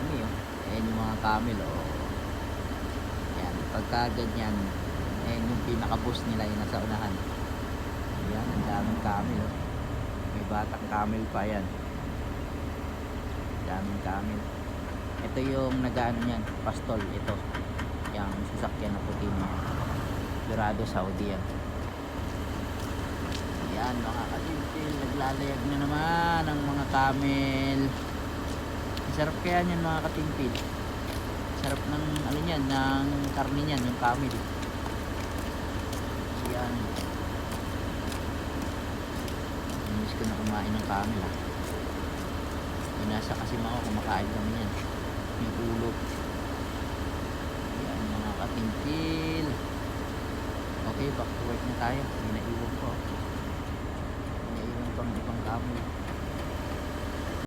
dami oh. Ayan yung mga camel oh. Yan, pagka ganyan, ayan yung pinaka-boss nila yung nasa unahan. Ayan, ang daming camel oh. May batang camel pa yan. Daming camel. Ito yung nag-ano yan, pastol ito. Yung sasakyan na puti niya. Dorado Saudi yan. Ayan mga katimtil, naglalayag na naman ang mga camel. Sarap kaya niyan mga katimtil. Sarap ng ano niyan, ng karne niyan, yung camel. Ayan. Miss ko na kumain ng camel ah. Inasa kasi mga kumakain kami yan. Yung ulo. Ayan mga katimtil. Okay, back to work na tayo. May naiwan ko. May naiwan pang ibang camel.